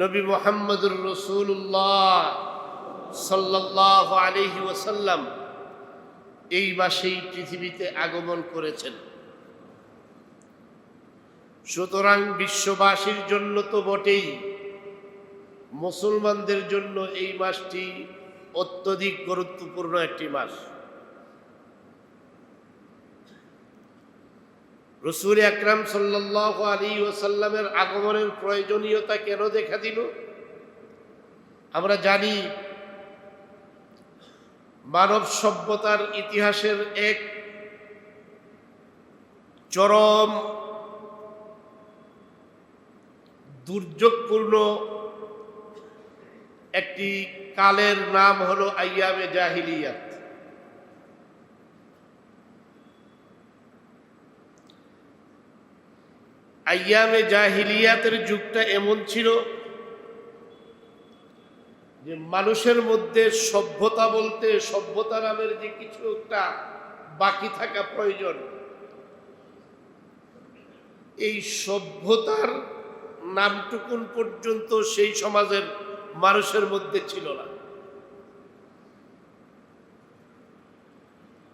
নবী মুহাম্মদুর রাসূলুল্লাহ সাল্লাল্লাহু আলাইহি ওয়াসাল্লাম এই মাসেই পৃথিবীতে আগমন করেছেন। সুতরাং বিশ্ববাসীর জন্য তো বটেই, মুসলমানদের জন্য এই মাসটি অত্যধিক গুরুত্বপূর্ণ একটি মাস। রাসূল আকরাম সাল্লাল্লাহু আলাইহি ওয়াসাল্লামের আগমনের প্রয়োজনীয়তা কেন দেখা দিল? আমরা জানি মানব সভ্যতার ইতিহাসের এক চরম দুর্যোগপূর্ণ একটি কালের নাম হলো আইয়ামে জাহিলিয়াত। আইয়ামে জাহিলিয়াতের যুগটা এমন ছিল যে মানুষের মধ্যে সভ্যতা বলতে, সভ্যতা নামের যে কিছু একটা বাকি থাকা প্রয়োজন, এই সভ্যতার নামটুকুন পর্যন্ত সেই সমাজের মানুষের মধ্যে ছিল না।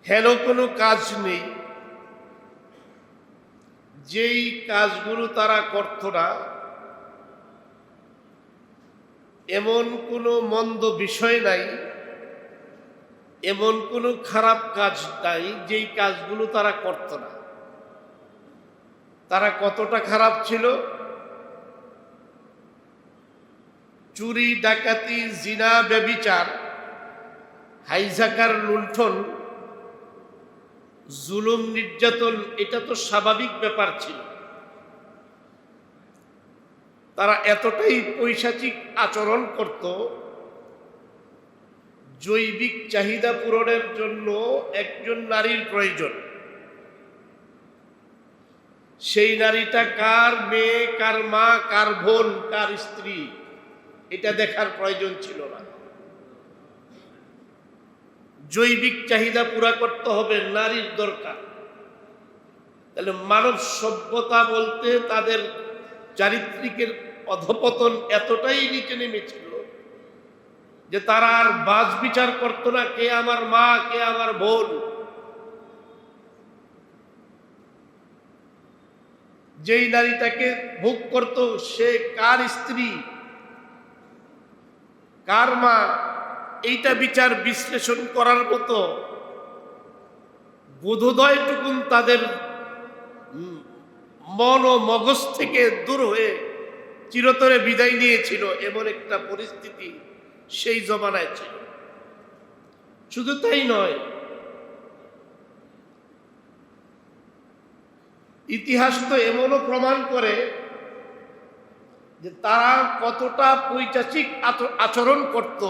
হেন কোনো কাজ নেই যেই কাজগুলো তারা করত না, এমন কোনো মন্দ বিষয় নাই, এমন কোনো খারাপ কাজ নাই যেই কাজগুলো তারা করত না। তারা কতটা খারাপ ছিল? চুরি, ডাকাতি, জিনা, ব্যভিচার, হাইজাকার, লুণ্ঠন, জুলুম, নির্যাতন, এটা তো স্বাভাবিক ব্যাপার ছিল। তারা এতটাই পৈশাচিক আচরণ করত, জৈবিক চাহিদা পূরণের জন্য একজন নারীর প্রয়োজন। সেই নারীটা কার মেয়ে, কার মা, কার বোন, কার স্ত্রী, এটা দেখার প্রয়োজন ছিল না। জৈবিক চাহিদা পুরা করতে হবে, নারীর দরকার। তাহলে মানব সভ্যতা বলতে তাদের চারিত্রিকের অধপতন এতটাই নিচে নেমেছিল যে তারা আর বাজ বিচার করত না, কে আমার মা, কে আমার বোন। যেই নারীটাকে ভোগ করত সে কার স্ত্রী, কার মা, এইটা বিচার বিশ্লেষণ করার মতো বোধোদয়টুকুন তাদের মন ও মগজ থেকে দূর হয়ে চিরতরে বিদায় নিয়েছিল। এমন একটা পরিস্থিতি সেই জমানায় ছিল। শুধু তাই নয়, ইতিহাস তো এমনও প্রমাণ করে যে তারা কতটা পৈশাচিক আচরণ করত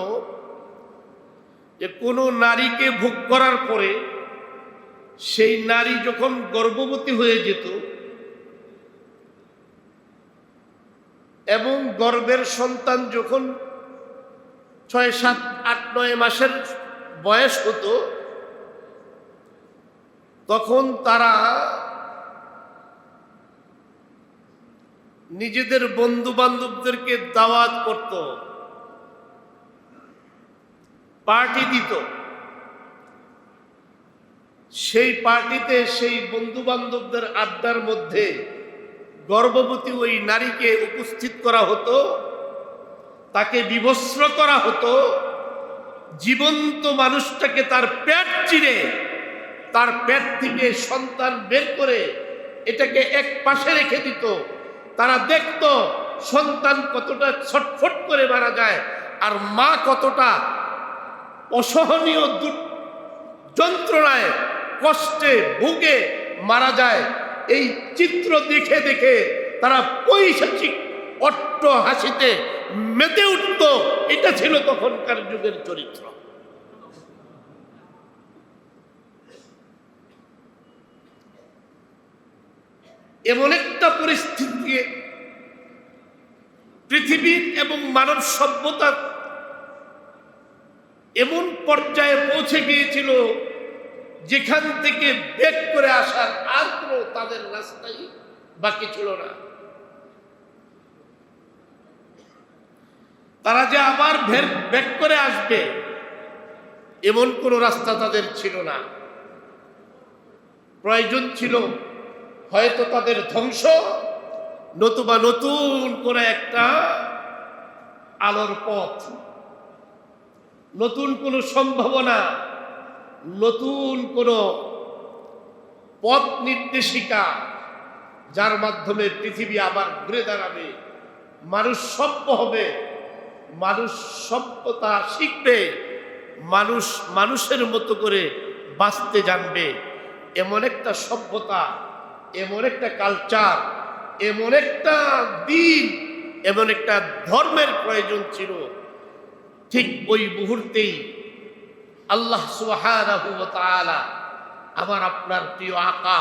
যে কোনো নারীকে ভোগ করার পরে সেই নারী যখন গর্ভবতী হয়ে যেত এবং গর্ভের সন্তান যখন 6, 7, 8, 9 মাসের বয়স হতো, তখন তারা নিজেদের বন্ধু বান্ধবদেরকে দাওয়াত করত, পার্টি দিত। সেই পার্টিতে সেই বন্ধু বান্ধবদের আড্ডার মধ্যে গর্ভবতী ওই নারীকে উপস্থিত করা হতো, তাকে বিবস্ত্র করা হতো, জীবন্ত মানুষটাকে তার পেট চিরে তার পেট থেকে সন্তান বের করে এটাকে এক পাশে রেখে দিত। তারা দেখত সন্তান কতটা ছটফট করে মারা যায় আর মা কতটা অসহনীয় যন্ত্রণায় কষ্টে ভুগে মারা যায়। এই চিত্র দেখে দেখে তারা পৈশাচিক অট্ট হাসিতে মেতে উঠত। এটা ছিল তখনকার যুগের চরিত্র। এমন একটা পরিস্থিতি পৃথিবীর এবং মানব সভ্যতা এমন পর্যায়ে পৌঁছে গিয়েছিল যেখান থেকে বের করে আসার আর কোনো তাদের রাস্তাই বাকি ছিল না। তারা যে আবার ব্যাক করে আসবে এমন কোনো রাস্তা তাদের ছিল না। প্রয়োজন ছিল হয়তো তাদের ধ্বংস, নতুবা নতুন করে একটা আলোর পথ, নতুন কোনো সম্ভাবনা, নতুন কোনো পথ নির্দেশিকা, যার মাধ্যমে পৃথিবী আবার ঘুরে দাঁড়াবে, মানুষ সভ্য হবে, মানুষ সভ্যতা শিখবে, মানুষ মানুষের মতো করে বাঁচতে জানবে। এমন একটা সভ্যতা, এমন একটা কালচার, এমন একটা দিন, এমন একটা ধর্মের প্রয়োজন ছিল। ঠিক ওই মুহূর্তেই আল্লাহ সুবহানাহু ওয়া তাআলা আমার আপনার প্রিয় আকা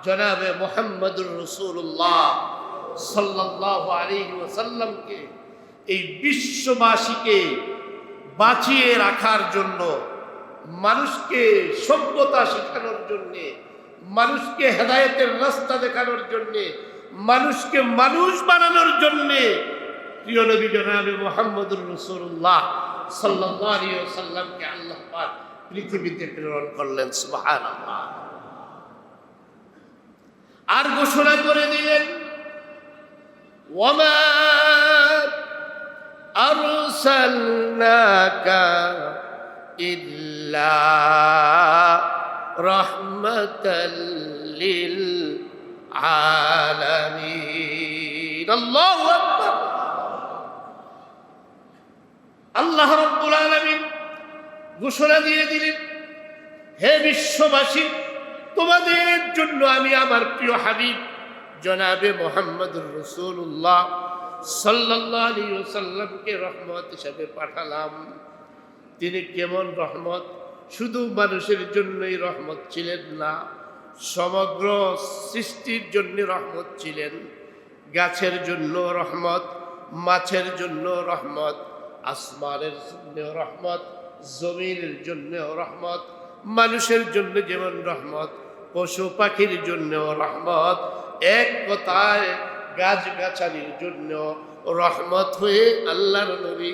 জনাবে মুহাম্মদুর রাসূলুল্লাহ সাল্লাল্লাহু আলাইহি ওয়াসাল্লামকে এই বিশ্ববাসীকে বাঁচিয়ে রাখার জন্য, মানুষকে সভ্যতা শেখানোর জন্যে, মানুষকে হেদায়েতের রাস্তা দেখানোর জন্যে, মানুষকে মানুষ বানানোর জন্যে প্রিয় নবী জনাবে মুহাম্মদুর রাসূলুল্লাহ সাল্লাল্লাহু আলাইহি ওয়াসাল্লামকে আল্লাহ পাক পৃথিবীতে প্রেরণ করলেন। সুবহানাল্লাহ। আর ঘোষণা করে দিলেন, ওয়ামা আরসালনাকা ইল্লা রাহমাতাল লিল আলামিন। আল্লাহু আকবার। আল্লাহ রাব্বুল আলামিন ঘোষণা দিয়ে দিলেন, হে বিশ্ববাসী, তোমাদের জন্য আমি আমার প্রিয় হাবিব জনাবে মুহাম্মদুর রাসূলুল্লাহ সাল্লাল্লাহু আলাইহি ওয়াসাল্লামকে রহমত হিসেবে পাঠালাম। তিনি কেমন রহমত? শুধু মানুষের জন্যই রহমত ছিলেন না, সমগ্র সৃষ্টির জন্য রহমত ছিলেন। গাছের জন্য রহমত, মাছের জন্য রহমত, আসমানের জন্য রহমত, জমিনের জন্য রহমত, মানুষের জন্য যেমন রহমত, পশু পাখির জন্য রহমত, এক কথায় গাছগাছালির জন্য রহমত হয়ে আল্লাহর নবী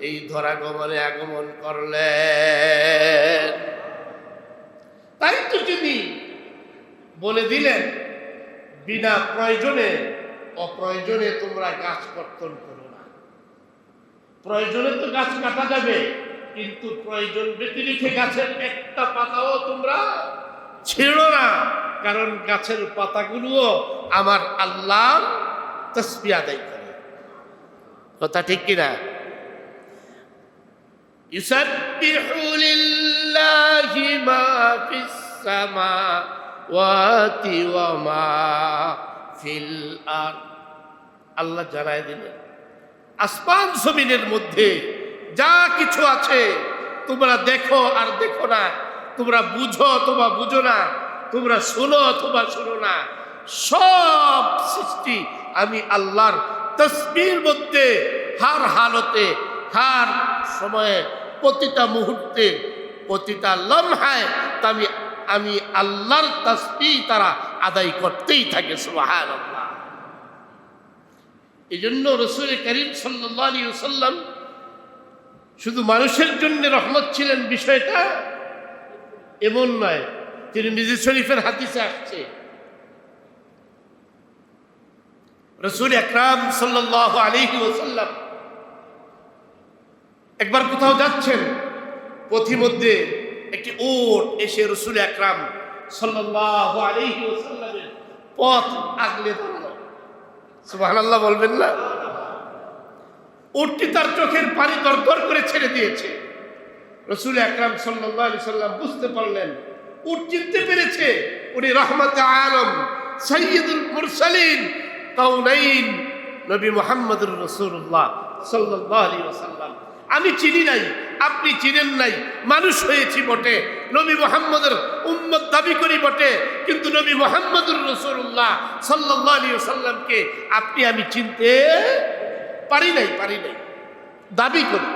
এই ধরাগমনে আগমন করলেন। তাই তো তিনি বলে দিলেন, বিনা প্রয়োজনে অপ্রয়োজনে তোমরা গাছ কর্তন করো না। প্রয়োজনে তো গাছ কাটা যাবে, কিন্তু প্রয়োজন ব্যতিরেকে গাছের একটা পাতাও তোমরা ছিঁড়ো না, কারণ গাছের পাতাগুলোও আমার আল্লাহর তাসবিহ আদায় করে। কথা ঠিক কিনা? ইউসাব্বিহু লিল্লাহি মা ফিস সামাওয়াতি ওয়া মা ফিল আরদ। আল্লাহ জানায় দিলেন, আসমান জমিনের মধ্যে যা কিছু আছে, তোমরা দেখো আর দেখো না, তোমরা বুঝো অথবা বুঝো না, তোমরা শোনো অথবা শোনো না, সব সৃষ্টি আমি আল্লাহর তাসবিহর মধ্যে হার হালতে, হার সময়ে, প্রতিটা মুহূর্তে, প্রতিটা লম্হায় আমি আল্লাহর তাসবিহ তারা আদায় করতেই থাকে। সুবহানাল্লাহ। এই জন্য রাসূল করিম সাল্লাল্লাহু আলাইহি ওয়াসাল্লাম শুধু মানুষের জন্য রহমত ছিলেন, বিষয়টা এমন নয়। তিরমিজি শরীফের হাদিসে আসছে, রাসূল আকরাম সাল্লাল্লাহু আলাইহি ওয়াসাল্লাম একবার কোথাও যাচ্ছেন, পথিমধ্যে একটি উট এসে রাসূল আকরাম সাল্লাল্লাহু আলাইহি ওয়াসাল্লামের পথ আগলে ধরল। সুবহানাল্লাহ বলবেন না? উটটি তার চোখের পানি দরদর করে ছেড়ে দিয়েছে। রাসূল আকরাম সাল্লাল্লাহু আলাইহি ওয়াসাল্লাম বুঝতে পারলেন, উট চিনতে পেরেছে উনি রাহমাতে আলম সাইয়্যিদুল মুরসালিন কাউনাইন নবী মুহাম্মদুর রাসূলুল্লাহ সাল্লাল্লাহু আলাইহি ওয়াসাল্লাম। আমি চিনি নাই, আপনি চিনেন নাই, মানুষ হয়েছি বটে, নবী মুহাম্মদের উম্মত দাবি করি বটে, কিন্তু নবী মুহাম্মদুর রাসূলুল্লাহ সাল্লাল্লাহু আলাইহি ওয়াসাল্লামকে আপনি আমি চিনতে পারি নাই, দাবি করি।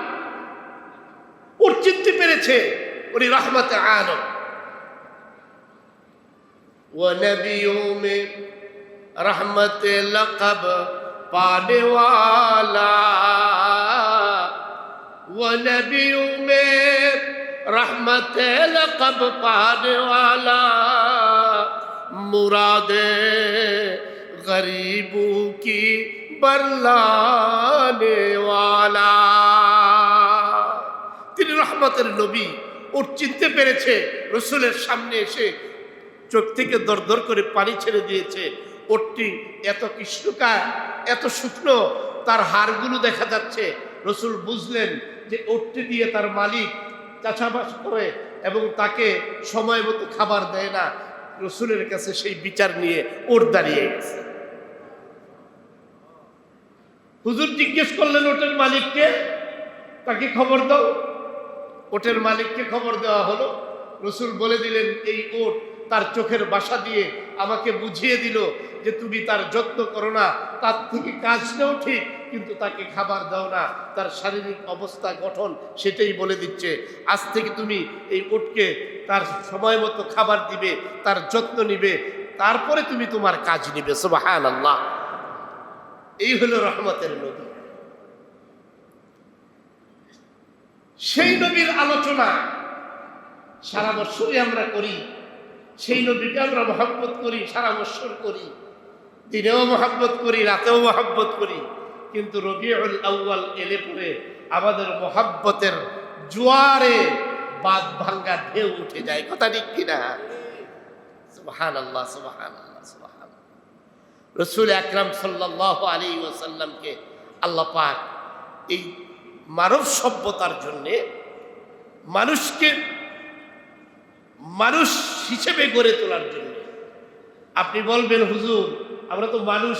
ওর চিনতে পেরেছে উনি রাহমাতে আলম। वो नबियों में रहमत लक़ब पाने वाला नबियों में रहमत लक़ब पाने वाला मुरादे गरीबों की बरलाने वाला। তিনি রহমতের নবী। ওর চিনতে পেরেছে, রসুলের সামনে এসে চোখ থেকে দরদর করে পানি ছেড়ে দিয়েছে। ওরটি এত কৃষ্ণকায়, এত শুকনো, তার হাড়গুলো দেখা যাচ্ছে। রসুল বুঝলেন যে ওরটি দিয়ে তার মালিক চাষাবাস করে এবং তাকে সময় মতো খাবার দেয় না। রসুলের কাছে সেই বিচার নিয়ে ওর দাঁড়িয়ে গেছে। হুজুর জিজ্ঞেস করলেন ওটের মালিককে, তাকে খবর দাও। ওটের মালিককে খবর দেওয়া হলো। রসুল বলে দিলেন এই ওট তার চোখের বাসা দিয়ে আমাকে বুঝিয়ে দিল যে তুমি তার যত্ন করো না, তার থেকে কাজ নেও ঠিক, কিন্তু তাকে খাবার দাও না। তার শারীরিক অবস্থা গঠন সেটাই বলে দিচ্ছে। আজ থেকে তুমি এই ওটকে তার সময় মতো খাবার দিবে, তার যত্ন নিবে, তারপরে তুমি তোমার কাজ নিবে। সুবহানাল্লাহ। এই হলো রহমতের নবী। সেই নবীর আলোচনা সারা বছরই আমরা করি। সেই নবীকে আমরা মহব্বত করি, সারা বছর করি, দিনেও মহব্বত করি, রাতেও মহব্বত করি। কিন্তু রবিউল আউয়াল এলে পরে আমাদের মহব্বতের জোয়ারে বাদ ভাঙ্গা ঢেউ উঠে যায়। কথা ঠিক কিনা? সুবহানাল্লাহ, সুবহানাল্লাহ, সুবহানাল্লাহ। রাসূল আকরাম সাল্লাল্লাহু আলাইহি ওয়াসাল্লামকে আল্লাহ পাক এই মানব সভ্যতার জন্যে মানুষকে মানুষ হিসেবে গড়ে তোলার জন্য। আপনি বলবেন হুজুর আমরা তো মানুষ,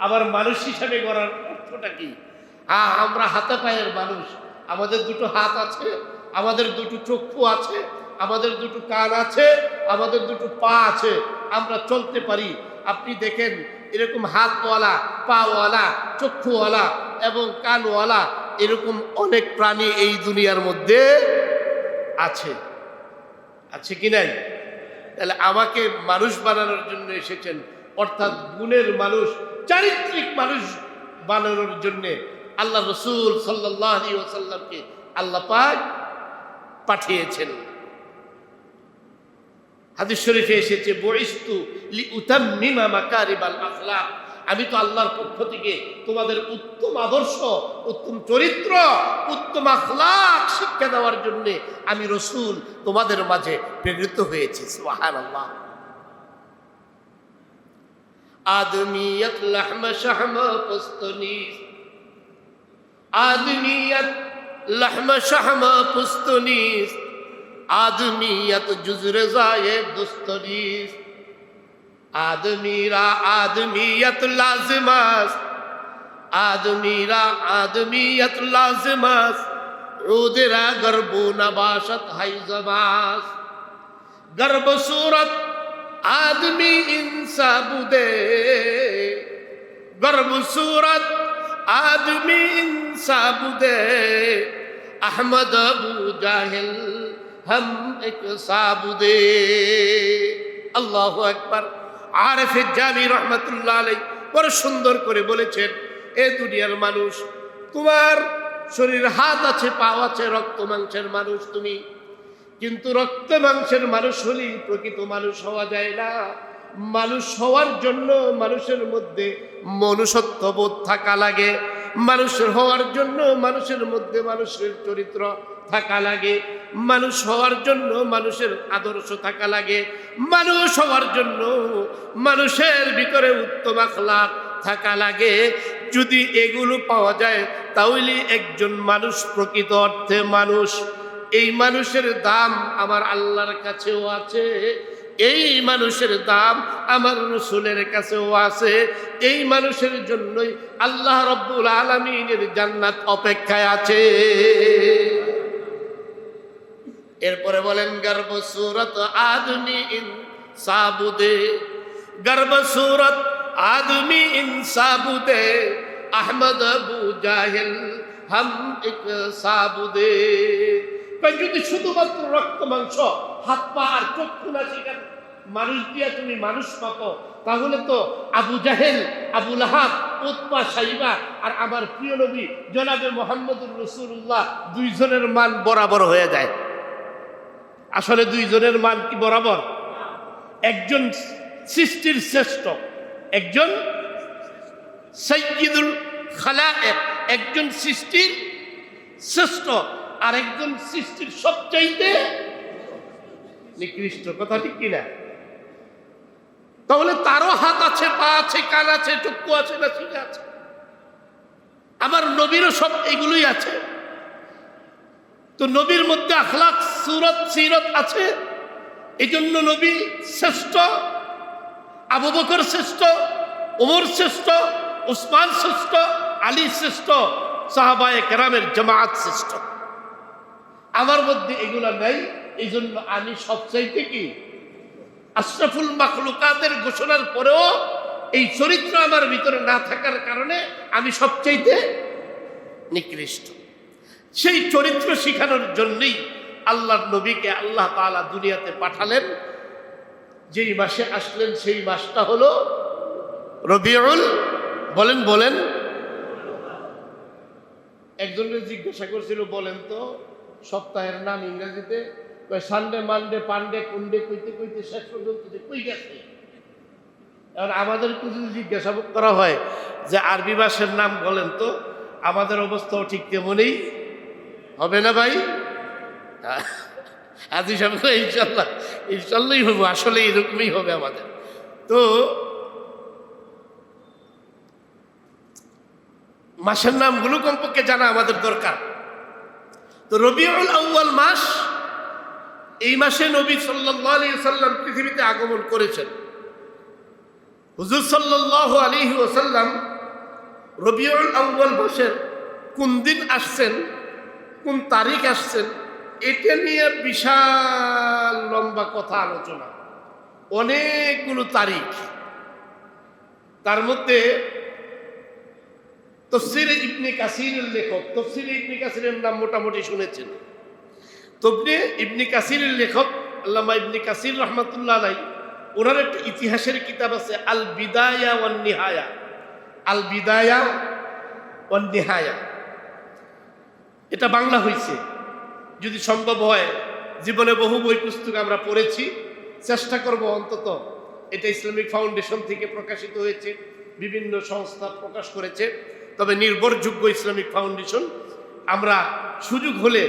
আবার মানুষ হিসেবে গড়ার অর্থটা কি? হ্যাঁ, আমরা হাতে পায়ের মানুষ। আমাদের দুটো হাত আছে, আমাদের দুটো চক্ষু আছে, আমাদের দুটো কান আছে, আমাদের দুটো পা আছে, আমরা চলতে পারি। আপনি দেখেন এরকম হাতওয়ালা, পাওয়ালা, চক্ষুওয়ালা এবং কানওয়ালা এরকম অনেক প্রাণী এই দুনিয়ার মধ্যে আছে। আছে কি নাই? তাহলে আমাকে মানুষ বানানোর জন্য এসেছেন, অর্থাৎ গুণের মানুষ, চারিত্রিক মানুষ বানানোর জন্যে আল্লাহ রসুল সাল্লাল্লাহু আলাইহি ওয়াসাল্লামকে আল্লাহ পাক পাঠিয়েছেন। হাদিস শরীফে এসেছে বুইস্তু লিউতাম্মিমা মাকারিমাল আখলাক। আমি তো আল্লাহর পক্ষ থেকে তোমাদের উত্তম আদর্শ, উত্তম চরিত্র, উত্তম আখলাক শিক্ষা দেওয়ার জন্য আমি রসুল তোমাদের মাঝে প্রেরিত হয়েছি। সুবহানাল্লাহ। আদমিয়ত লাহম শাহম পুস্তনিস, আদমিয়ত লাহম শাহম পুস্তনিস, আদমিয়ত জুজরে জায়ে দুস্তনিস। आदमीरा आदमियत लाजिमस, आदमीरा आदमियत लाजिमस, उदरा गर्बो नबाशत हैजमास। गर्ब सूरत आदमी इंसाबुदे, गर्ब सूरत आदमी इंसाबुदे। अहमद अबू जाहिल हम एक साबुदे। अल्लाहु अकबर। আরেফে জামি রহমতুল্লাহ আলাইহি বড় সুন্দর করে বলেছেন, এ দুনিয়ার মানুষ, তোমার শরীর হাত আছে, পা আছে, রক্ত মাংসের মানুষ তুমি, কিন্তু রক্ত মাংসের মানুষ হলেই প্রকৃত মানুষ হওয়া যায় না। মানুষ হওয়ার জন্য মানুষের মধ্যে মনুষ্যত্ববোধ থাকা লাগে। মানুষের হওয়ার জন্য মানুষের মধ্যে মানুষের চরিত্র থাকা লাগে। মানুষ হওয়ার জন্য মানুষের আদর্শ থাকা লাগে। মানুষ হওয়ার জন্য মানুষের ভিতরে উত্তম আখলাক থাকা লাগে। যদি এগুলো পাওয়া যায় তাহলে একজন মানুষ প্রকৃত অর্থে মানুষ। এই মানুষের দাম আমার আল্লাহর কাছেও আছে, এই মানুষের দাম আমার রসুলের কাছেও আছে। এই মানুষের জন্যই আল্লাহ রব্বুল আলামিনের জান্নাত অপেক্ষায় আছে। এরপরে বলেন গর্ব সুরত আদমি ইনসাবুদে, গর্ব সুরত আদমি ইনসাবুদে। আহমদ আবু জাহিল হাম এক সাবুদে। যদি শুধুমাত্র রক্ত মাংস, হাত পা আর চক্ষু না শিখেন মানুষ দিয়া তুমি মানুষ মাপো, তাহলে তো আবু জাহেল, আবু লাহাব, উতবা, সাইবা আর আমার প্রিয় নবী জনাবে মুহাম্মদুর রাসূলুল্লাহ দুইজনের মান বরাবর হয়ে যায়। আসলে দুইজনের মান কি বরাবর? একজন সৃষ্টির শ্রেষ্ঠ, একজন সাইয়্যিদুল খালায়েক, একজন সৃষ্টির শ্রেষ্ঠ, আর একজন সৃষ্টির সবচাইতে নিকৃষ্ট। কথা ঠিক কিনা? তাহলে তারও হাত আছে, পা আছে, কান আছে, চক্ষু আছে, নাসিকা আছে, আমার নবীরও সব এগুলোই আছে। তো নবীর মধ্যে আখলাক, সুরত, সিরত আছে, এই জন্য নবী শ্রেষ্ঠ, আবু বকর শ্রেষ্ঠ, ওমর শ্রেষ্ঠ, উসমান শ্রেষ্ঠ, আলী শ্রেষ্ঠ, সাহাবায়ে কেরামের জামাত শ্রেষ্ঠ। আমার মধ্যে এগুলা নাই, এই জন্য আমি সবচাইতে কি আশরাফুল মাখলুকাতের ঘোষণার পরেও এই চরিত্র আমার ভিতরে না থাকার কারণে আমি সবচাইতে নিকৃষ্ট। সেই চরিত্র শিখানোর জন্যই আল্লাহর নবীকে আল্লাহ তাআলা দুনিয়াতে পাঠালেন। যেই মাসে আসলেন সেই মাসটা হলো রবিউল, বলেন। একজনের জিজ্ঞাসা করছিল, বলেন তো সপ্তাহের নাম ইংরেজিতে? সানডে, মানডে, পান্ডে, কুন্ডে কইতে কইতে শেষ পর্যন্ত যে কই গেছে। আর আমাদেরকে যদি জিজ্ঞাসা করা হয় যে আরবি মাসের নাম বলেন তো, আমাদের অবস্থাও ঠিক তেমনই হবে না ভাই? আজ ইনশাল্লাহই হবো, আসলে এরকমই হবে আমাদের। তো মাসের নামগুলো কমপক্ষে জানা আমাদের দরকার। তো রবিউল আউয়াল মাস, এই মাসে নবী সাল্লাল্লাহু আলাইহি ওয়াসাল্লাম পৃথিবীতে আগমন করেছেন। হুজুর সাল্লাল্লাহু আলাইহি ওয়াসাল্লাম রবিউল আউয়াল মাসের কোন দিন আসছেন, কোন তারিখ আসছেন, এটা নিয়ে বিশাল লম্বা কথা আলোচনা, অনেকগুলো তারিখ। তার মধ্যে তাফসীরে ইবনে কাসিরের লেখক, তাফসীরে ইবনে কাসিরের নাম মোটামুটি শুনেছেন। ইবনে কাসিরের লেখক আল্লামা ইবনে কাসির রহমাতুল্লাহ আলাইহি, ওনার একটা ইতিহাসের কিতাব আছে আল বিদায়া ওয়ান নিহায়া। আল বিদায়া ওয়ান নিহায়া, এটা বাংলা হয়েছে। যদি সম্ভব হয়, জীবনে বহু বই পুস্তক আমরা পড়েছি, চেষ্টা করব অন্তত। এটা ইসলামিক ফাউন্ডেশন থেকে প্রকাশিত হয়েছে, বিভিন্ন সংস্থা প্রকাশ করেছে, তবে নির্ভরযোগ্য ইসলামিক ফাউন্ডেশন। আমরা সুযোগ হলে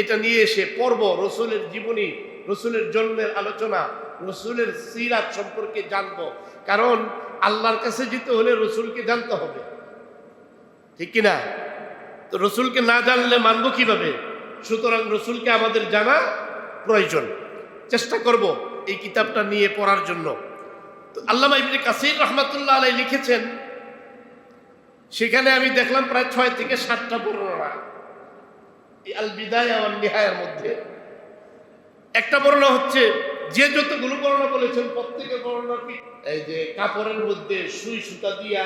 এটা নিয়ে এসে পড়ব, রসুলের জীবনী, রসুলের জন্মের আলোচনা, রসুলের সিরাত সম্পর্কে জানব। কারণ আল্লাহর কাছে যেতে হলে রসুলকে জানতে হবে, ঠিক কিনা? তো রসুলকে না জানলে মানব কিভাবে? সুতরাং রসুলকে আমাদের জানা প্রয়োজন। চেষ্টা করব এই কিতাবটা নিয়ে পড়ার জন্য। তো আল্লামা ইবনে কাসির রহমাতুল্লাহ আলাইহি লিখেছেন, সেখানে আমি দেখলাম প্রায় 6 থেকে 7টা বর্ণনা এই আল বিদায়া ওয়ান নিহায়ার মধ্যে। একটা বর্ণনা হচ্ছে, যে যতগুলো বর্ণনা বলেছেন প্রত্যেকের বর্ণনা কি, এই যে কাপড়ের মধ্যে সুই সুতা দিয়া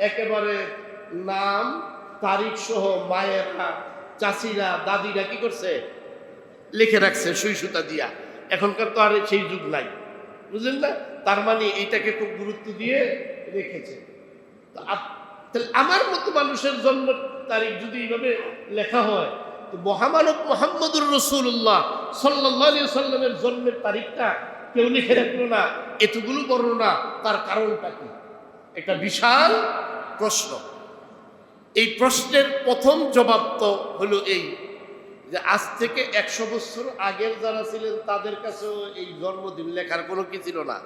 একেবারে নাম তারিখ সহ মায়েরা, চাচিরা, দাদিরা কি করছে, লিখে রাখছে সুই সুতা দিয়া। এখনকার তো আর সেই যুগ নাই, বুঝলেন না? তার মানে এইটাকে খুব গুরুত্ব দিয়ে রেখেছে। তাহলে আমার মতো মানুষের জন্ম তারিখ যদি এইভাবে লেখা হয়, তো মহামানব মুহাম্মদুর রাসূলুল্লাহ সাল্লাল্লাহু আলাইহি ওয়াসাল্লামের জন্মের তারিখটা কেউ লিখে রাখলো না, এতগুলো বর্ণনা, তার কারণটা কি? একটা বিশাল প্রশ্ন। এই প্রশ্নের প্রথম জবাব তো হলো এই যে আজ থেকে 100 বছর আগের যারা ছিলেন তাদের কাছেও এই জন্মদিন লেখার কোনো কি ছিল না,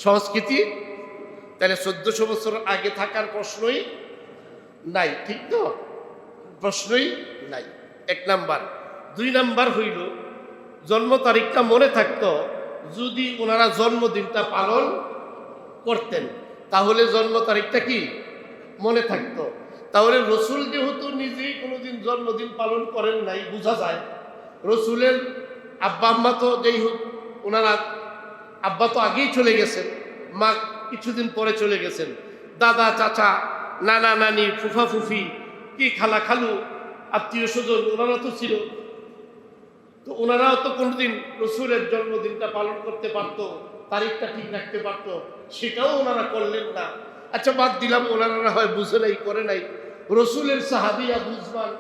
সংস্কৃতি। তাহলে 1400 বছর আগে থাকার প্রশ্নই নাই, ঠিক তো? প্রশ্নই নাই, 1 নাম্বার। 2 নাম্বার হইল, জন্ম তারিখটা মনে থাকতো যদি ওনারা জন্মদিনটা পালন করতেন, তাহলে জন্ম তারিখটা কি মনে থাকতো। তাহলে রসুল যেহেতু নিজেই কোনোদিন জন্মদিন পালন করেন নাই, বোঝা যায় রসুলের আব্বা আম্মা তো যেই হোক, ওনারা আব্বা তো আগেই চলে গেছেন, মা কিছুদিন পরে চলে গেছেন, দাদা চাচা, নানা নানি, ফুফা ফুফি, কি খালা খালু, আত্মীয় স্বজন ওনারা তো ছিল। তো ওনারাও তো কোনোদিন রসুলের জন্মদিনটা পালন করতে পারতো, তারিখটা ঠিক রাখতে পারতো, সেটাও ওনারা করলেন না। আচ্ছা বাদ দিলাম, ওনারা হয় বুঝে নাই, করে নাই। রসুলের সাহাবিয়া বুঝবান,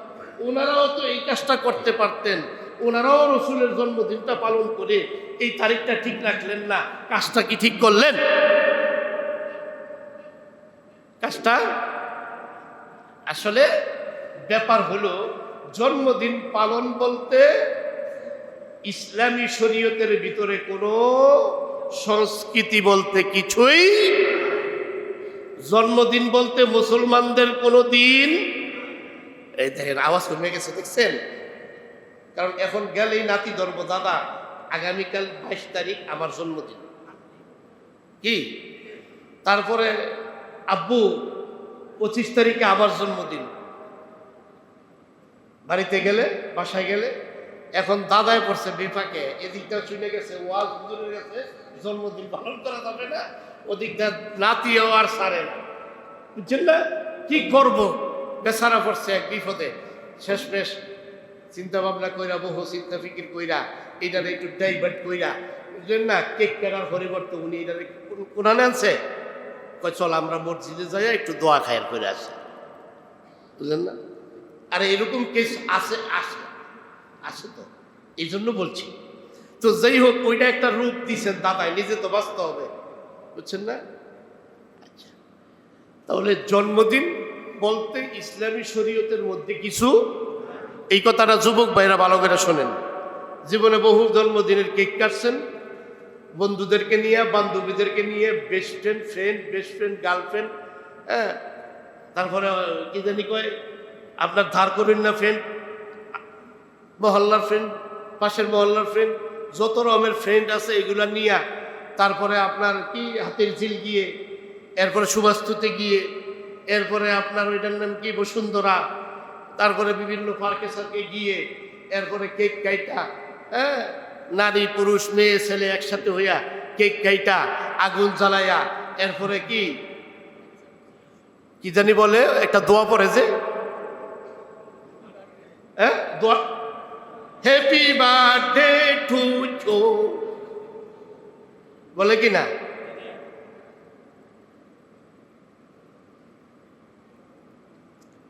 ওনারাও তো এই কাজটা করতে পারতেন। ওনারাও রসুলের জন্মদিনটা পালন করে এই তারিখটা ঠিক রাখলেন না। কাজটা কি ঠিক করলেন? কাজটা আসলে ব্যাপার হলো, জন্মদিন পালন বলতে ইসলামী শরীয়তের ভিতরে কোনো সংস্কৃতি বলতে কিছুই, জন্মদিন বলতে মুসলমানদের কোনো দিন। এই দেখেন আওয়াজ কমে গেছে, দেখছেন? কারণ এখন গেলেই নাতি ধরব, দাদা আগামীকাল 22 তারিখ আমার জন্মদিন, কি? তারপরে আব্বু 25 তারিখে আবার জন্মদিন। বাড়িতে গেলে, বাসায় গেলে এখন দাদায় পড়ছে বিপাকে, এদিকটা শুনে গেছে ওয়াজ হুজুরের কাছে জন্মদিন পালন করা যাবে না, ওদিকটা নাতিও আর সারে না, বুঝছেন না? কি করব? বেচারা পড়ছে এক বিপদে। শেষমেশ চিন্তা ভাবনা কইরা, বহু চিন্তা ফিকির কইরা, এইটারে একটু ডাইভার্ট কইরা, বুঝলেন না, কেক কেনার পরিবর্তে উনি এটারে কোনানে আনছে, কয় চল আমরা মসজিদে যাই একটু দোয়া খায়ের করে আসি, বুঝলেন না? আরে এরকম কেস আছে, আসে আসে তো, এই জন্য বলছি। তো যাই হোক, ওইটা একটা রূপ দিচ্ছেন দাদাই, নিজে তো বাঁচতে হবে, বুঝছেন না? আচ্ছা, তাহলে জন্মদিন বলতে ইসলামী শরীয়তের মধ্যে কিছু, এই কথাটা যুবক ভাইরা ভালো করে শোনেন। জীবনে বহু জন্মদিনের কেক কাটছেন, বন্ধুদেরকে নিয়ে, বান্ধবীদেরকে নিয়ে, বেস্ট ফ্রেন্ড গার্লফ্রেন্ড, হ্যাঁ, তারপরে কি জানি কয় আপনার ধার করেন না ফ্রেন্ড, মহল্লার ফ্রেন্ড, পাশের মহল্লার ফ্রেন্ড, যত রকমের ফ্রেন্ড আছে এগুলা নিয়ে, তারপরে আপনার কি হাতের ঝিল গিয়ে, এরপরে সুবাস্তুতে গিয়ে, এরপরে আপনার ওইটার নাম কি বসুন্ধরা, তারপরে বিভিন্ন পার্কে সার্কে গিয়ে, এরপরে কেক কাইটা, হ্যাঁ, নারী পুরুষ মেয়ে ছেলে একসাথে হইয়া কেক কাইটা, আগুন জ্বালাইয়া, এরপরে কি কি জানি বলে একটা দোয়া পড়ে যে, হ্যাঁ, দোয়া, হ্যাপি বার্থডে টু ইউ, বলে কি না?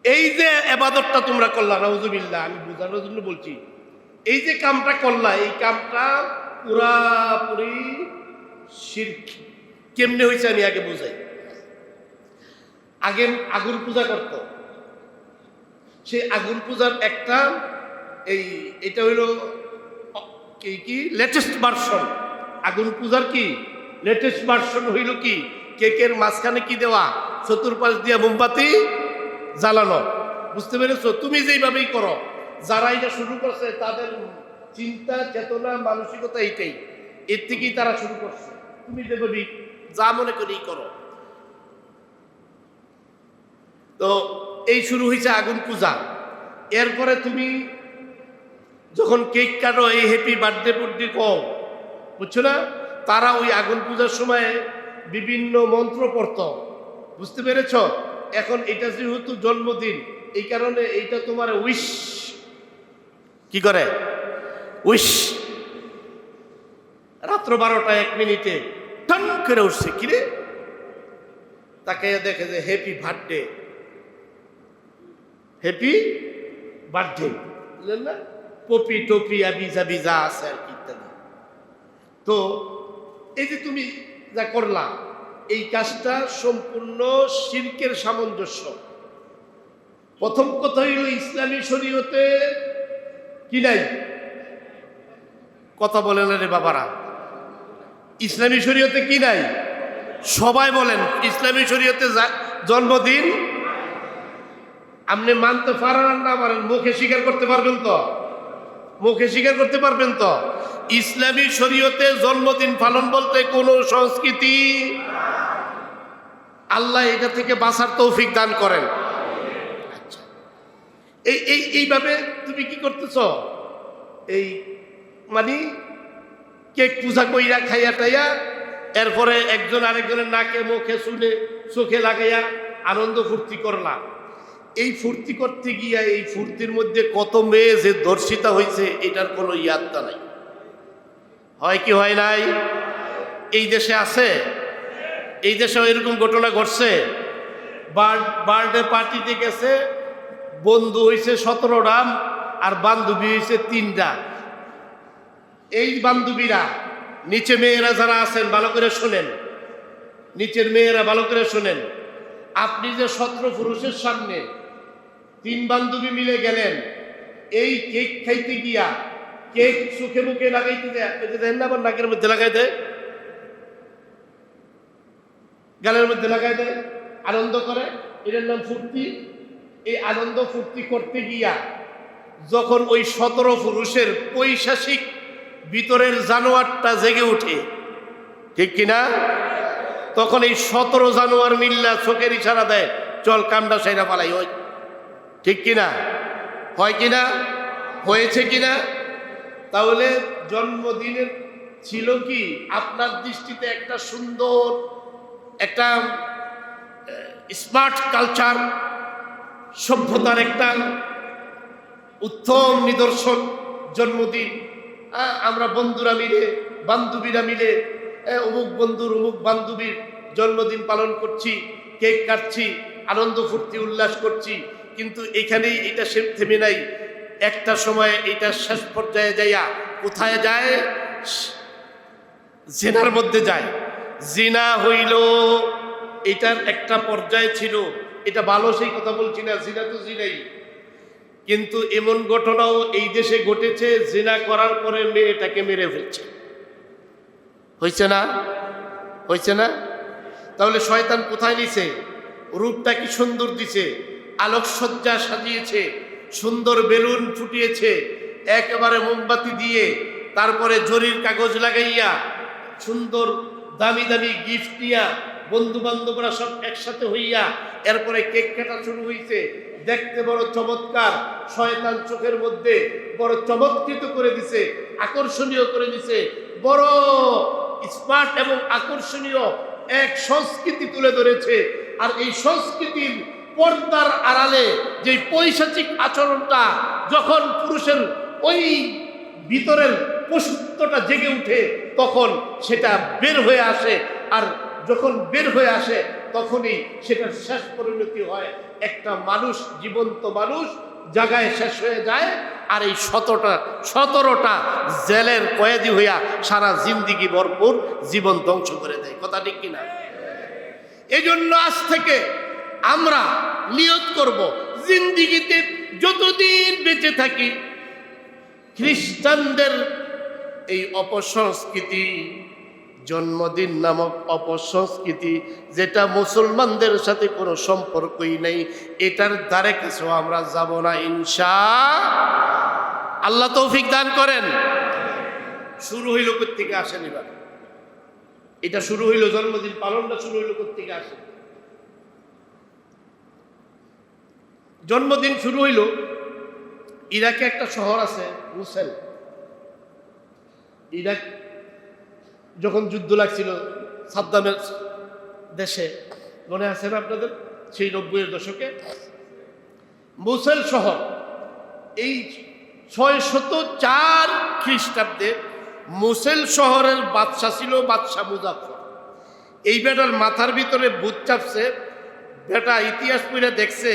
এই যে ইবাদতটা তোমরা করলা, নাউজুবিল্লাহ, আমি বোঝানোর জন্য বলছি, এই যে কামটা করলা, এই কামটা পুরাপুরি শিরক। কেমনে হয়েছে আমি আগে বুঝাই। আগে আগুন পূজা করত, সেই আগুন পূজার একটা এটা হইল কি লেটেস্ট ভার্সন। আগুন পূজার কি লেটেস্ট ভার্সন হইল কি, কেকের মাঝখানে কি দেওয়া, চতুর্পাশ দিয়া মোমবাতি জ্বালানো, বুঝতে পেরেছো? তুমি যেইভাবেই করো, যারা এটা শুরু করছে তাদের চিন্তা চেতনা মানসিকতা এইটাই, এর থেকেই তারা শুরু করছে। তুমি যেভাবেই যা মনে করেই করো। তো এই শুরু হয়েছে আগুন পূজা। এরপরে তুমি যখন কেক কাটো, এই হ্যাপি বার্থডে কও, বুঝছো না? তারা ওই আগুন পূজার সময় বিভিন্ন মন্ত্র পড়ত, বুঝতে পেরেছ? এখন এটা যেহেতু জন্মদিন, এই কারণে এইটা তোমার উইশ কি করে, উইশ রাত্র 12টা 1 মিনিটে টন করে উঠছে, কিরে তাকে দেখে যে হ্যাপি বার্থডে, হ্যাপি বার্থডে, বুঝলেন না? পপি টপি আবিজা বিজা আছে আর কি ইত্যাদি। তো এই যে তুমি যা করলা, এই কাজটা সম্পূর্ণ শিরকের সামঞ্জস্য। প্রথম কথা হইল ইসলামী শরীয়তে কি নাই, কথা বলেন রে বাবারা, ইসলামী শরীয়তে কি নাই? সবাই বলেন ইসলামী শরীয়তে জন্মদিন। আপনি মানতে পারেন না পারেন, মুখে স্বীকার করতে পারবেন তো? মুখে স্বীকার করতে পারবেন তো? ইসলামী শরীয়তে জন্মদিন পালন বলতে কোনো সংস্কৃতি, আল্লাহ এটা থেকে বাঁচার তৌফিক দান করেন। আচ্ছা, এইভাবে তুমি কি করতেছ? এই মানে কেক পূজা কইরা খাইয়া টাইয়া, এরপরে একজন আরেকজনের নাকে মুখে শুনে চোখে লাগাইয়া আনন্দ ফুর্তি করলা। এই ফুর্তি করতে গিয়া এই ফুর্তির মধ্যে কত মেয়ে যে ধর্ষিতা হয়েছে, এটার কোনো ইয়াত্তা নাই। হয় কি হয় নাই? এই দেশে আছে? এই দেশেও এরকম ঘটনা ঘটছে। বার্থডে পার্টিতে গেছে, বন্ধু হয়েছে 17টা আর বান্ধবী হয়েছে 3টা। এই বান্ধবীরা, নিচে মেয়েরা যারা আছেন ভালো করে শোনেন, নিচের মেয়েরা ভালো করে শোনেন, আপনি যে 17 পুরুষের সামনে 3 বান্ধবী মিলে গেলেন, এই কেক খাইতে গিয়া কেক চোখে মুখে লাগাইতে দেন না, আবার নাকের মধ্যে লাগাই দেয়, গালের মধ্যে লাগাই দেয়, আনন্দ করে, এটার নাম ফুর্তি। এই আনন্দ ফুর্তি করতে গিয়া যখন ওই 17 পুরুষের পৈশাসিক ভিতরের জানোয়ারটা জেগে ওঠে, ঠিক কিনা, তখন এই 17 জানোয়ার মিল্লা চোখের ইশারা দেয়, চল কামটা সাইরা পালাই। ওই ঠিক কিনা, হয় কিনা, হয়েছে কিনা? তাহলে জন্মদিনের ছিল কি আপনার দৃষ্টিতে একটা সুন্দর, একটা স্মার্ট কালচার, সভ্যতার একটা উত্তম নিদর্শন জন্মদিন। আমরা বন্ধুরা মিলে, বান্ধবীরা মিলে অমুক বন্ধুর অমুক বান্ধবীর জন্মদিন পালন করছি, কেক কাটছি, আনন্দ ফুর্তি উল্লাস করছি। কিন্তু এখানেই এটা থেমে নাই, একটা সময় এটা শেষ পর্যায়ে যাইয়া কোথায় যায়? জিনার মধ্যে যায়। জিনা হইল এটার একটা পর্যায়ে ছিল, এটা ভালো সেই কথা বলছি না, জিনা তো জিনাই। কিন্তু এমন ঘটনাও এই দেশে ঘটেছে, জিনা করার পরে মেয়েটাকে মেরে ফেলছে। হয়েছে না? হয়েছে না? তাহলে শয়তান কোথায় নিছে? রূপটা কি সুন্দর দিছে, আলোকসজ্জা সাজিয়েছে, সুন্দর বেলুন ফুটিয়েছে, একেবারে মোমবাতি দিয়ে, তারপরে জরির কাগজ লাগাইয়া, সুন্দর দামি দামি গিফট নিয়া, বন্ধু বান্ধবরা সব একসাথে হইয়া এরপরে কেক কাটা শুরু হইছে। দেখতে বড় চমৎকার, শয়তান চোখের মধ্যে বড় চমৎকৃত করে দিছে, আকর্ষণীয় করে দিছে, বড় স্মার্ট এবং আকর্ষণীয় এক সংস্কৃতি তুলে ধরেছে। আর এই সংস্কৃতির পর্দার আড়ালে যে পৈশাচিক আচরণটা যখন পুরুষের ওই ভিতরের পশুত্বটা জেগে উঠে, তখন সেটা বের হয়ে আসে। আর যখন বের হয়ে আসে তখনই সেটার শেষ পরিণতি হয় একটা মানুষ, জীবন্ত মানুষ জায়গায় শেষ হয়ে যায়। আর এই 17টা জেলের কয়েদি হইয়া সারা জিন্দিগি ভরপুর জীবন ধ্বংস করে দেয়। কথা ঠিক কিনা? এই জন্য আজ থেকে আমরা নিয়ত করব, জিন্দিগিতে যতদিন বেঁচে থাকি খ্রিস্টানদের এই অপসংস্কৃতি, জন্মদিন নামক অপসংস্কৃতি, যেটা মুসলমানদের সাথে কোনো সম্পর্কই নেই, এটার দ্বারে কাছেও আমরা যাব না ইনশাআল্লাহ। আল্লাহ তৌফিক দান করেন। শুরু হইল কোত্থেকে আসেন? এবার এটা শুরু হইল, জন্মদিন পালনটা শুরু হইল কোত্থেকে আসেন? জন্মদিন শুরু হইল, ইরাকে একটা শহর আছে মুসেল। ইরাক যখন যুদ্ধ লাগছিল সাদ্দামের দেশে, মনে আছে না আপনাদের, সেই 90-এর দশকে, মুসেল শহর, এই 604 খ্রিস্টাব্দে মুসেল শহরের বাদশা ছিল বাদশা মুজাফফর। এই বেটার মাথার ভিতরে ভূত চাপছে। বেটা ইতিহাস পড়ে দেখছে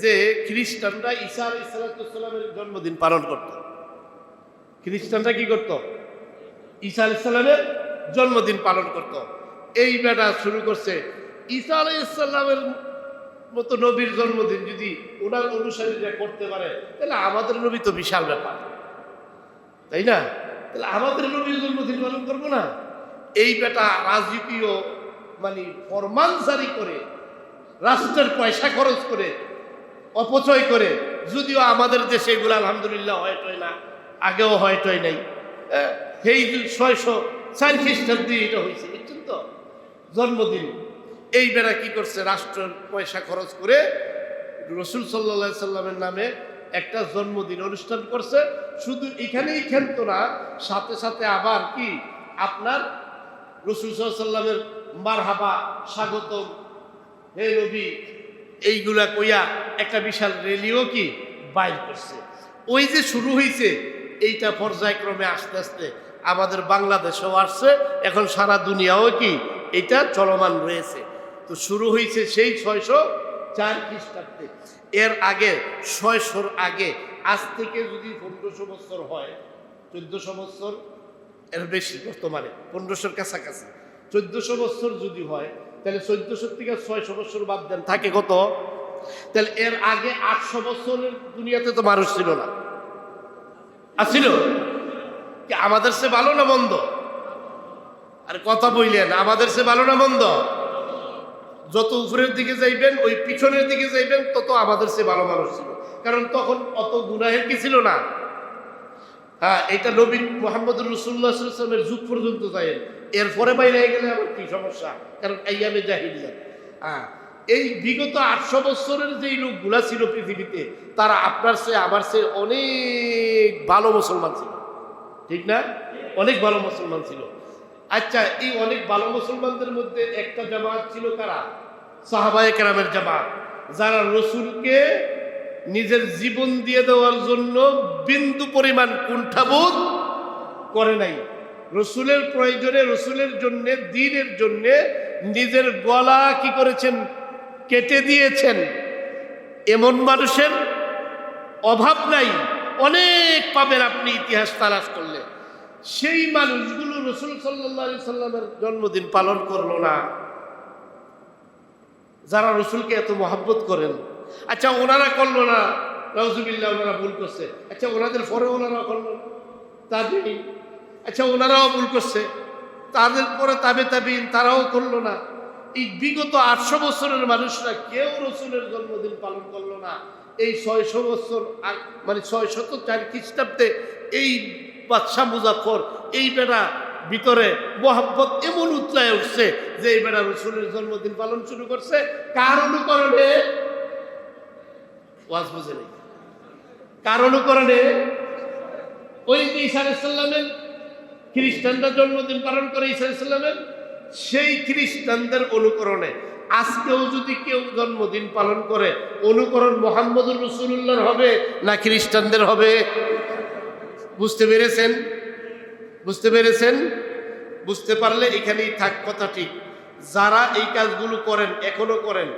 যে খ্রিস্টানরা ঈসা আলাইহিস সালামের জন্মদিন পালন করত। খ্রিস্টানরা কি করত? ঈসা আলাইহিস সালামের জন্মদিন পালন করত। এই বেটা শুরু করছে, ঈসা আলাইহিস সালামের মতো নবীর জন্মদিন যদি ওনার অনুসারীরা করতে পারে, তাহলে আমাদের নবী তো বিশাল ব্যাপার, তাই না? তাহলে আমাদের নবীর জন্মদিন পালন করবো না? এই বেটা রাজকীয় মানে ফরমান জারি করে, রাষ্ট্রের পয়সা খরচ করে, অপচয় করে, যদিও আমাদের দেশে এগুলো আলহামদুলিল্লাহ হয়তোই না, আগেও হয়তোই নাই, সেই 604 খ্রিস্টাব্দে এটা হয়েছে, বুঝছেন তো, জন্মদিন। এই বেড়া কি করছে, রাষ্ট্রের পয়সা খরচ করে রসুল সাল্লাল্লাহু সাল্লামের নামে একটা জন্মদিন অনুষ্ঠান করছে। শুধু এখানেই খেলত না, সাথে সাথে আবার কি আপনার রসুল সাল্লাল্লাহু সাল্লামের মারহাবা, স্বাগতম, হে নবী, এইগুলা কইয়া একটা বিশাল রেলিও কি বাইর করছে। ওই যে শুরু হয়েছে, এইটা পর্যায়ক্রমে আস্তে আস্তে আমাদের বাংলাদেশেও আসছে, এখন সারা দুনিয়াও কি এটা চলমান রয়েছে। তো শুরু হয়েছে সেই 604 খ্রিস্টাব্দে। এর আগে 600-র আগে, আজ থেকে যদি 1500 বছর হয়, 1400 বছর এর বেশি, বর্তমানে 1500-র কাছাকাছি 1400 বছর যদি হয়, তাহলে 1400 থেকে 600 বছর বাদ দেন, থাকে কত? তাহলে এর আগে 800 বছরের দুনিয়াতে তো মানুষ ছিল না, আসছিল কি? আমাদের সে ভালো না মন্দ? আর কথা বললেন, আমাদের সে ভালো না মন্দ? যত উপরের দিকে যাইবেন, ওই পিছনের দিকে যাইবেন, তত আমাদের সে ভালো মানুষ ছিল, কারণ তখন অত গুনাহের কি ছিল না। হ্যাঁ, এটা নবী মুহাম্মদুর রাসূলুল্লাহ সাল্লাল্লাহু আলাইহি ওয়াসাল্লামের যুগ পর্যন্ত যায়, এরপরে বাইরে গেলে আবার কি সমস্যা, কারণ আইয়ামে জাহিলিয়াত। হ্যাঁ, এই বিগত 800 বছরের যেই লোকগুলা ছিল পৃথিবীতে, তারা আপনার চেয়ে আমার চেয়ে অনেক ভালো মুসলমান ছিল, ঠিক না? অনেক ভালো মুসলমান ছিল। আচ্ছা, এই অনেক ভালো মুসলমানদের মধ্যে একটা জামাত ছিল, কারা? সাহাবায়ে কেরামের জামাত, যারা রসুলকে নিজের জীবন দিয়ে দেওয়ার জন্য বিন্দু পরিমাণ কুণ্ঠাবোধ করে নাই। রসুলের প্রয়োজনে, রসুলের জন্য, দ্বীনের জন্য নিজের গলা কি করেছেন? কেটে দিয়েছেন। এমন মানুষের অভাব নাই, অনেক পাবেন আপনি ইতিহাস তালাশ করলে। সেই মানুষগুলো রসুল সাল্লাল্লাহু আলাইহি সাল্লামের জন্মদিন পালন করলো না, যারা রসুলকে এত মহব্বত করেন। আচ্ছা, ওনারা করলো না, নাউজুবিল্লাহ, ওনারা ভুল করছে। আচ্ছা, ওনাদের পরে ওনারা করলো না, তাবেঈন। আচ্ছা, ওনারাও ভুল করছে, তাদের পরে তাবেঈন, তারাও করলো না। এই বিগত 800 বছরের মানুষরা কেউ রসুলের জন্মদিন পালন করলো না। এই 600 বছর, মানে 604 খ্রিস্টাব্দে এই বাদশাহ মুজাফফর, এই বেটা ভিতরে মোহাব্বত এমন উতলায় উঠছে যে এই বেটা রসুলের জন্মদিন পালন শুরু করছে। কার অনুকরণে? ওয়াজ বুঝে নেই, কার অনুকরণে? ওই ঈসা আলাইহিস সালামের, খ্রিস্টানরা জন্মদিন পালন করে ঈসা আলাইহিস সালামের, সেই খ্রিস্টানদের অনুকরণে আজকেও যদি কেউ জন্মদিন পালন করে, অনুকরণ মুহাম্মদুর রাসূলুল্লাহর হবে না খ্রিস্টানদের হবে? বুঝতে পেরেছেন? বুঝতে পেরেছেন? বুঝতে পারলে এখানেই থাক, কথা ঠিক। যারা এই কাজগুলো করেন, এখনো করেন,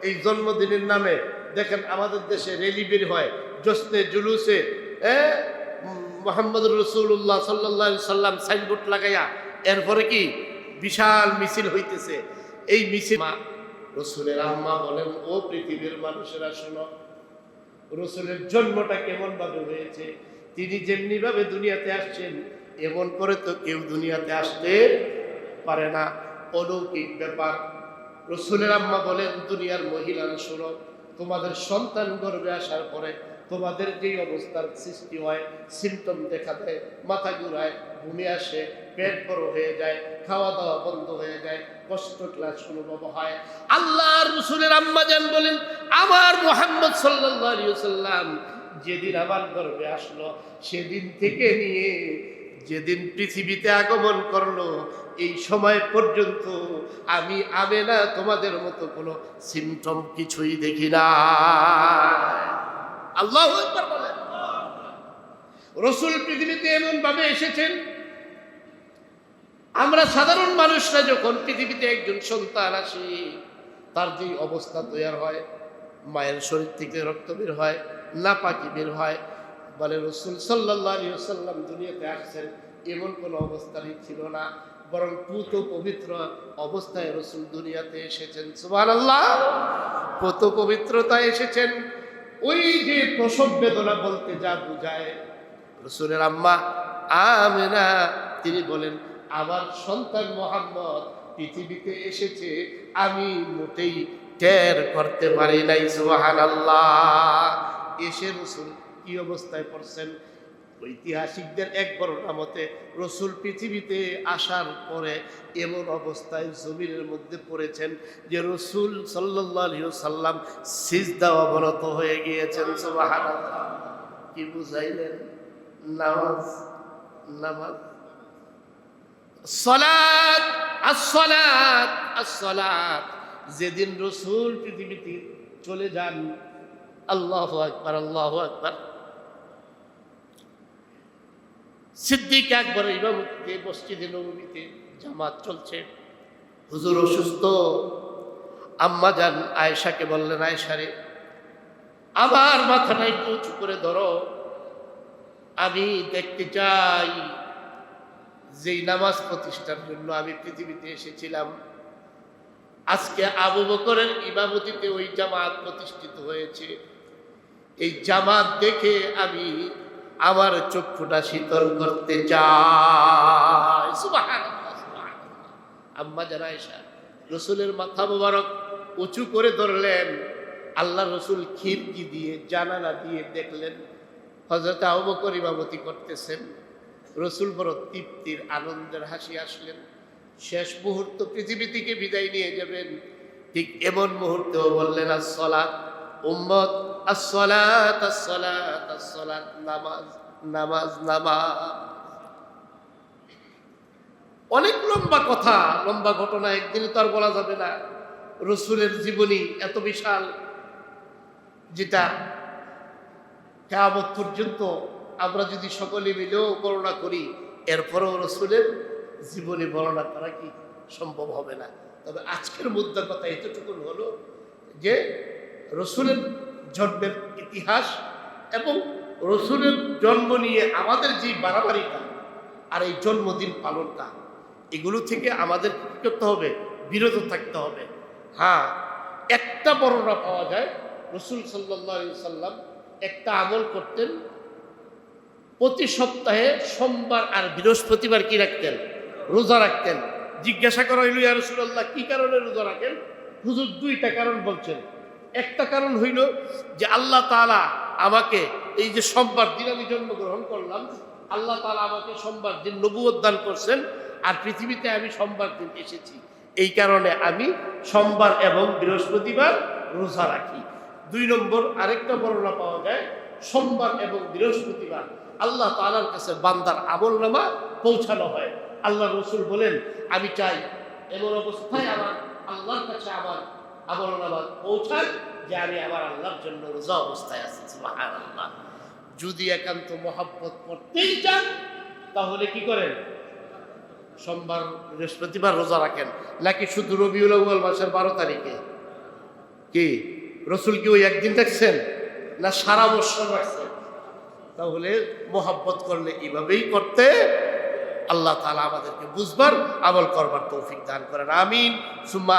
এই জন্মদিনের নামে দেখেন আমাদের দেশে র্যালি বের হয়, জশ্নে জুলুসে মুহাম্মদুর রাসূলুল্লাহ সাল্লাল্লাহু আলাইহি সাল্লাম সাইনবোর্ড লাগাইয়া এরপরে কি বিশাল মিছিল হইতেছে। এই মিছিল রসুলের আম্মা বলেন, ও পৃথিবীর মানুষেরা শোনো, রসুলের জন্মটা কেমন ভাবে হয়েছে। তিনি যেমনি ভাবে দুনিয়াতে আসছেন, এমন করে তো কেউ দুনিয়াতে আসতে পারে না, অলৌকিক ব্যাপার। রসুলের আম্মা বলেন, দুনিয়ার মহিলারা শোনো, তোমাদের সন্তান গর্ভে আসার পরে তোমাদের যেই অবস্থার সৃষ্টি হয়, সিমটম দেখা দেয়, মাথা ঘুরায়, ঘুমে আসে, পেট বড় হয়ে যায়, খাওয়া দাওয়া বন্ধ হয়ে যায়, কষ্ট ক্লাস অনুভব হয়। আল্লাহর রসুলের আম্মা জান বলেন, আমার মুহাম্মদ সাল্লাল্লাহু আলাইহি ওয়াসাল্লাম যেদিন আমার গর্ভে আসলো, সেদিন থেকে নিয়ে যেদিন পৃথিবীতে আগমন করলো, এই সময় পর্যন্ত আমি আমেনা তোমাদের মতো কোনো সিমটম কিছুই দেখি না। আল্লাহু আকবার বলেন। রসুল পৃথিবীতে এমন ভাবে এসেছেন, আমরা সাধারণ মানুষরা যখন পৃথিবীতে একজন সন্তান আসি, তার যেই অবস্থা তৈরি হয়, মায়ের শরীর থেকে রক্ত বের হয়, নাপাকি বের হয়, বলে রসুল সাল্লাল্লাহু আলাইহি ওয়াসাল্লাম দুনিয়াতে আসছেন এমন কোনো অবস্থারই ছিল না, বরং পুত পবিত্র অবস্থায় রসুল দুনিয়াতে এসেছেন। সুবহানাল্লাহ, পুত পবিত্রতায় এসেছেন। ওই যে প্রসব বেদনা বলতে যা বুঝায়, রসুলের আম্মা আমেনা তিনি বলেন, আমার সন্তান মুহাম্মদ পৃথিবীতে এসেছে আমি মোটেই টের করতে পারি নাই। সুবহানাল্লাহ। এসে রসুল কি অবস্থায় পড়ছেন? ঐতিহাসিকদের এক বর্ণনা মতে রসুল পৃথিবীতে আসার পরে এমন অবস্থায় জমিনের মধ্যে পড়েছেন যে রসুল সাল্লাল্লাহু আলাইহি ওয়াসাল্লাম সিজদা অবনত হয়ে গিয়েছেন। সুবহানাল্লাহ। কি বুঝাইলেন? নামাজ, নামাজ, সালাত, as-সালাত, as-সালাত। যেদিন রসুল পৃথিবীতে চলে যান, আল্লাহু আকবার, আল্লাহু আকবার, সিদ্দিক একবার ইমামতিতে মসজিদে নববীতে জামাত চলছে, হুজুর অসুস্থ। আম্মা জান আয়েশাকে বললেন, আয়েশা রে, আমার মাথাটা একটু উঁচু করে ধরো, আমি দেখতে চাই যেই নামাজ প্রতিষ্ঠার জন্য আমি পৃথিবীতে এসেছিলাম, আজকে আবু বকরের ইমামতিতে ওই জামাত প্রতিষ্ঠিত হয়েছে। এই জামাত দেখে আমি আমার চক্ষুটা শীতল করতে চাই। সুবহানাল্লাহ, সুবহানাল্লাহ। আম্মা জান আয়েশা রসুলের মাথা মোবারক উঁচু করে ধরলেন। আল্লাহ রসুল খিড়কি দিয়ে, জানালা দিয়ে দেখলেন হযরত আবু বকর ইমামতি করতেছেন। রসুল বড় তৃপ্তির আনন্দের হাসি আসলেন। শেষ মুহূর্ত, পৃথিবী থেকে বিদায় নিয়ে যাবেন, ঠিক এমন মুহূর্তেও বললেন, আসসালাত উম্মত, আসসালাত আসসালাত আসসালাত, নামাজ নামাজ নামাজ। অনেক লম্বা কথা, লম্বা ঘটনা, একদিনে তো আর বলা যাবে না। রসুলের জীবনী এত বিশাল, যেটা কিয়ামত পর্যন্ত আমরা যদি সকলে মিলেও বর্ণনা করি, এরপরেও রসুলের জীবনী বর্ণনা করা কি সম্ভব হবে না। তবে আজকের মুদ্রার কথা এতটুকু হলো যে রসুলের জন্মের ইতিহাস এবং রসুলের জন্ম নিয়ে আমাদের যে বাড়াবাড়িটা আর এই জন্মদিন পালনটা, এগুলো থেকে আমাদের কি করতে হবে? বিরত থাকতে হবে। হ্যাঁ, একটা বর্ণনা পাওয়া যায়, রসুল সাল্লাল্লাহু আলাইহি সাল্লাম একটা আমল করতেন, প্রতি সপ্তাহে সোমবার আর বৃহস্পতিবার কি রাখতেন? রোজা রাখতেন। জিজ্ঞাসা করা হইল, ইয়া রাসূলুল্লাহ, কি কারণে রোজা রাখেন? হুজুর দুইটা কারণ বলছেন। একটা কারণ হইল যে আল্লাহ তাআলা আমাকে, এই যে সোমবার দিন আমি জন্মগ্রহণ করলাম, আল্লাহ তাআলা আমাকে সোমবার দিন নবুয়ত দান করছেন, আর পৃথিবীতে আমি সোমবার দিন এসেছি, এই কারণে আমি সোমবার এবং বৃহস্পতিবার রোজা রাখি। 2 নম্বর আরেকটা বর্ণনা পাওয়া যায়, সোমবার এবং বৃহস্পতিবার আল্লাহ তাআলার কাছে বান্দার আমলনামা পৌঁছানো হয়। আল্লাহ রসুল বলেন, আমি চাই এমন অবস্থায় আমার আল্লাহর কাছে আমার আমলনামা পৌঁছায় যে আমি আমার আল্লাহর জন্য রোজা অবস্থায় আছি। সুবহানাল্লাহ। যদি একান্ত মহব্বত করতেই চান, তাহলে কি করেন? সোমবার বৃহস্পতিবার রোজা রাখেন, নাকি শুধু রবিউল আউয়াল মাসের 12 তারিখে? কি রসুল কি ওই একদিন রাখছেন, না সারা বছর রাখছেন? তাহলে মোহাব্বত করলে এভাবেই করতে। আল্লাহ তাআলা আমাদেরকে বুঝবার, আমল করবার তৌফিক দান করেন। আমিন সুম্মা